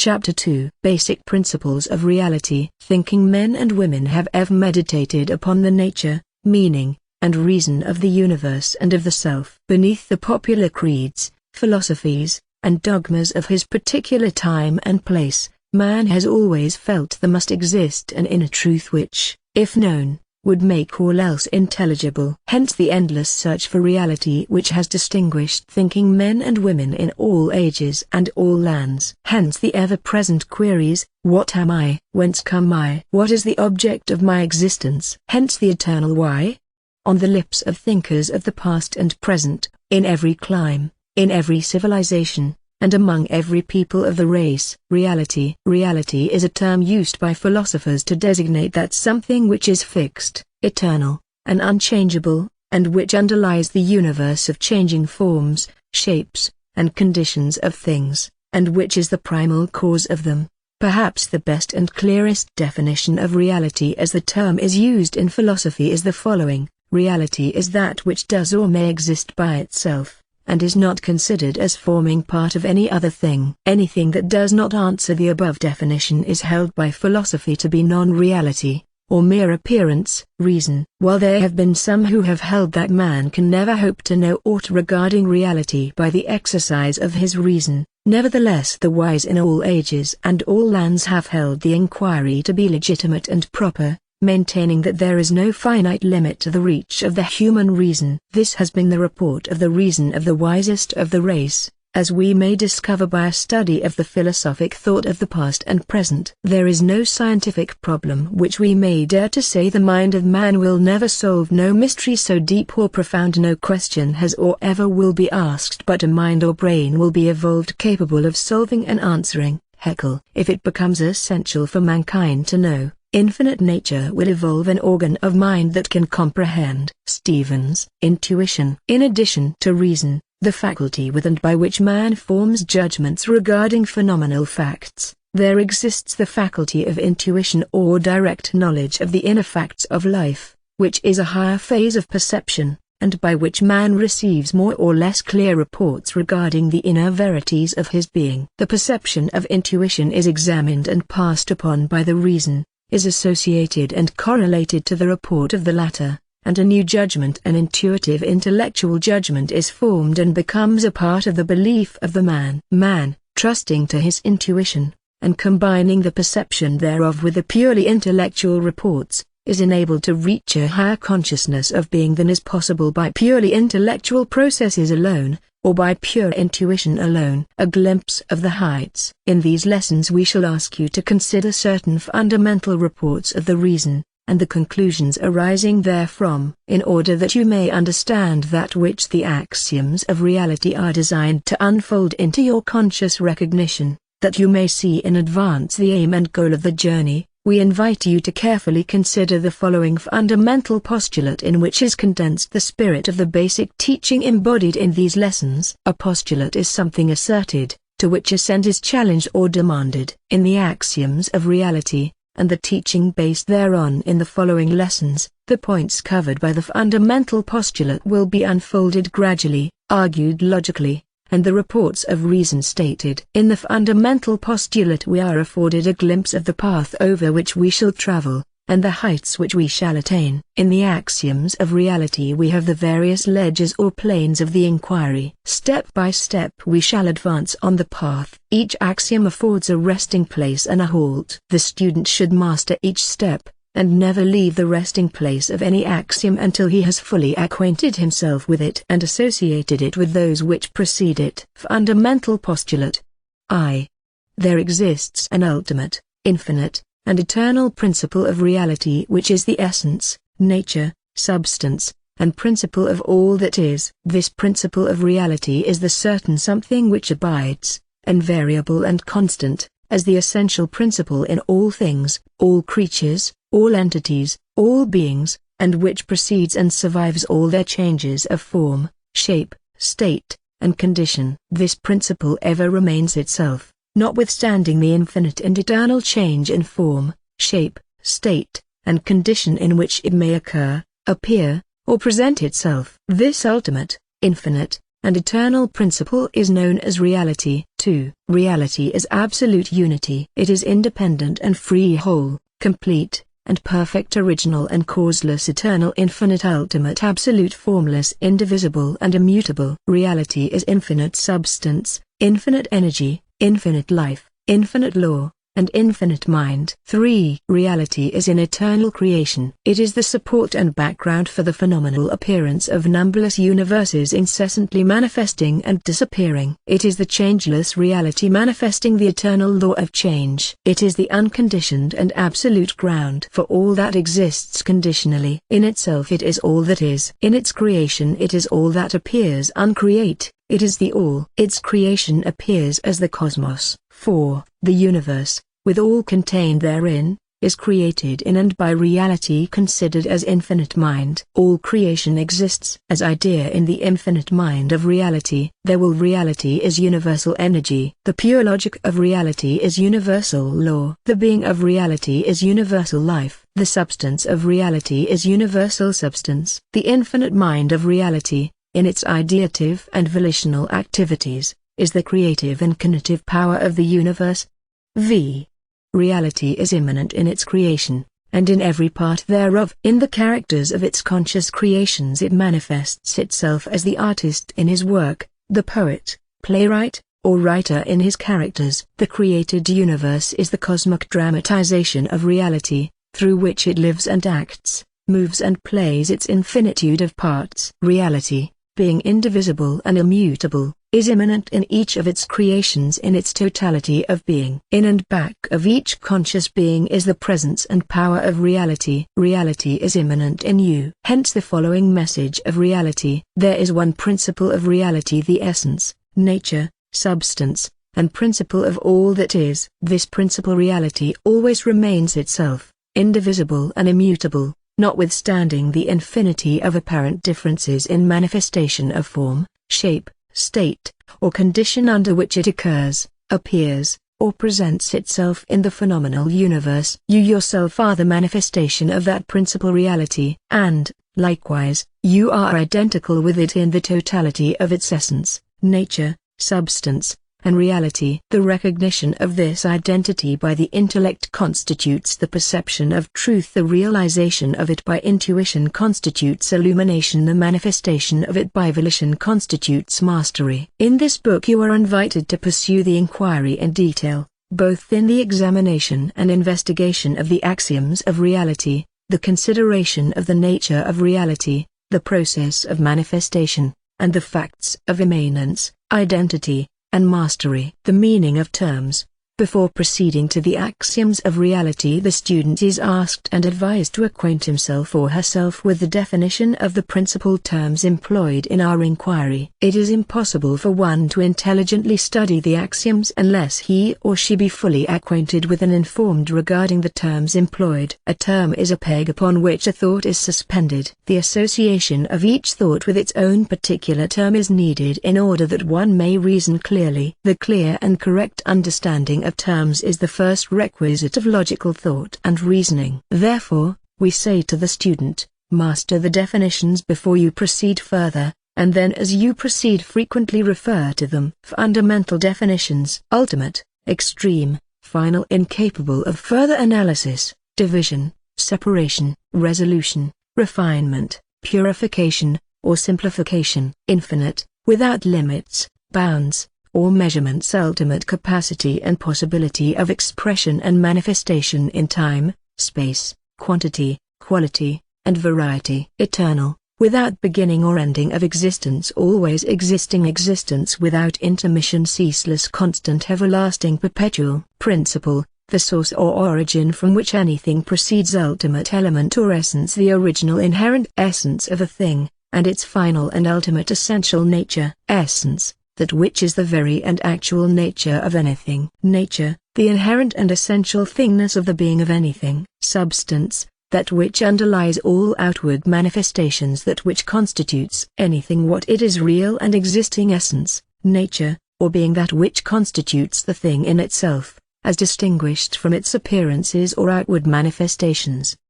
Chapter 2. Basic Principles of Reality. Thinking men and women have ever meditated upon the nature, meaning, and reason of the universe and of the self. Beneath the popular creeds, philosophies, and dogmas of his particular time and place, man has always felt there must exist an inner truth which, if known, would make all else intelligible. Hence the endless search for reality which has distinguished thinking men and women in all ages and all lands. Hence the ever-present queries, what am I? Whence come I? What is the object of my existence? Hence the eternal why? On the lips of thinkers of the past and present, in every clime, in every civilization, and among every people of the race. Reality. Reality is a term used by philosophers to designate that something which is fixed, eternal, and unchangeable, and which underlies the universe of changing forms, shapes, and conditions of things, and which is the primal cause of them. Perhaps the best and clearest definition of reality as the term is used in philosophy is the following: reality is that which does or may exist by itself, and is not considered as forming part of any other thing. Anything that does not answer the above definition is held by philosophy to be non-reality, or mere appearance. Reason. While there have been some who have held that man can never hope to know aught regarding reality by the exercise of his reason, nevertheless the wise in all ages and all lands have held the inquiry to be legitimate and proper, maintaining that there is no finite limit to the reach of the human reason. This has been the report of the reason of the wisest of the race, as we may discover by a study of the philosophic thought of the past and present. There is no scientific problem which we may dare to say the mind of man will never solve, no mystery so deep or profound, no question has or ever will be asked but a mind or brain will be evolved capable of solving and answering. Haeckel. If it becomes essential for mankind to know, infinite nature will evolve an organ of mind that can comprehend. Stevens. Intuition. In addition to reason, the faculty with and by which man forms judgments regarding phenomenal facts, there exists the faculty of intuition or direct knowledge of the inner facts of life, which is a higher phase of perception, and by which man receives more or less clear reports regarding the inner verities of his being. The perception of intuition is examined and passed upon by the reason, is associated and correlated to the report of the latter, and a new judgment, an intuitive intellectual judgment, is formed and becomes a part of the belief of the man. Man, trusting to his intuition, and combining the perception thereof with the purely intellectual reports, is enabled to reach a higher consciousness of being than is possible by purely intellectual processes alone, or by pure intuition alone. A glimpse of the heights. In these lessons we shall ask you to consider certain fundamental reports of the reason, and the conclusions arising therefrom, in order that you may understand that which the axioms of reality are designed to unfold into your conscious recognition, that you may see in advance the aim and goal of the journey. We invite you to carefully consider the following fundamental postulate, in which is condensed the spirit of the basic teaching embodied in these lessons. A postulate is something asserted, to which assent is challenged or demanded. In the axioms of reality, and the teaching based thereon in the following lessons, the points covered by the fundamental postulate will be unfolded gradually, argued logically, and the reports of reason stated. In the fundamental postulate we are afforded a glimpse of the path over which we shall travel, and the heights which we shall attain. In the axioms of reality we have the various ledges or planes of the inquiry. Step by step we shall advance on the path. Each axiom affords a resting place and a halt. The student should master each step, and never leave the resting place of any axiom until he has fully acquainted himself with it and associated it with those which precede it. Fundamental postulate. I. There exists an ultimate, infinite, and eternal principle of reality which is the essence, nature, substance, and principle of all that is. This principle of reality is the certain something which abides, invariable and constant, as the essential principle in all things, all creatures, all entities, all beings, and which precedes and survives all their changes of form, shape, state, and condition. This principle ever remains itself, notwithstanding the infinite and eternal change in form, shape, state, and condition in which it may occur, appear, or present itself. This ultimate, infinite, and eternal principle is known as reality. 2. Reality is absolute unity. It is independent and free, whole, complete, and perfect, original and causeless, eternal, infinite, ultimate, absolute, formless, indivisible and immutable. Reality is infinite substance, infinite energy, infinite life, infinite law, and infinite mind. 3. Reality is in eternal creation. It is the support and background for the phenomenal appearance of numberless universes incessantly manifesting and disappearing. It is the changeless reality manifesting the eternal law of change. It is the unconditioned and absolute ground for all that exists conditionally. In itself it is all that is. In its creation it is all that appears uncreate. It is the all. Its creation appears as the cosmos. 4. The universe, with all contained therein, is created in and by reality considered as infinite mind. All creation exists as idea in the infinite mind of reality. Their will reality is universal energy. The pure logic of reality is universal law. The being of reality is universal life. The substance of reality is universal substance. The infinite mind of reality, in its ideative and volitional activities, is the creative and conative power of the universe. V. Reality is immanent in its creation, and in every part thereof. In the characters of its conscious creations it manifests itself as the artist in his work, the poet, playwright, or writer in his characters. The created universe is the cosmic dramatization of reality, through which it lives and acts, moves and plays its infinitude of parts. Reality, being indivisible and immutable, is immanent in each of its creations in its totality of being. In and back of each conscious being is the presence and power of reality. Reality is immanent in you. Hence the following message of reality. There is one principle of reality, the essence, nature, substance, and principle of all that is. This principle reality always remains itself, indivisible and immutable, notwithstanding the infinity of apparent differences in manifestation of form, shape, state, or condition under which it occurs, appears, or presents itself in the phenomenal universe. You yourself are the manifestation of that principle reality, and, likewise, you are identical with it in the totality of its essence, nature, substance, and reality. The recognition of this identity by the intellect constitutes the perception of truth. The realization of it by intuition constitutes illumination. The manifestation of it by volition constitutes mastery. In this book you are invited to pursue the inquiry in detail, both in the examination and investigation of the axioms of reality, the consideration of the nature of reality, the process of manifestation, and the facts of immanence, identity, and mastery. The meaning of terms. Before proceeding to the axioms of reality, the student is asked and advised to acquaint himself or herself with the definition of the principal terms employed in our inquiry. It is impossible for one to intelligently study the axioms unless he or she be fully acquainted with and informed regarding the terms employed. A term is a peg upon which a thought is suspended. The association of each thought with its own particular term is needed in order that one may reason clearly. The clear and correct understanding of terms is the first requisite of logical thought and reasoning. Therefore, we say to the student, master the definitions before you proceed further, and then as you proceed frequently refer to them. Fundamental definitions: ultimate, extreme, final, incapable of further analysis, division, separation, resolution, refinement, purification, or simplification. Infinite, without limits, bounds, or measurements. Ultimate capacity and possibility of expression and manifestation in time, space, quantity, quality, and variety. Eternal, without beginning or ending of existence, always existing existence without intermission, ceaseless, constant, everlasting, perpetual. Principle, the source or origin from which anything proceeds. Ultimate element or essence, the original inherent essence of a thing, and its final and ultimate essential nature. Essence, that which is the very and actual nature of anything. Nature, the inherent and essential thingness of the being of anything. Substance, that which underlies all outward manifestations, that which constitutes anything what it is. Real and existing essence, nature, or being, that which constitutes the thing in itself, as distinguished from its appearances or outward manifestations.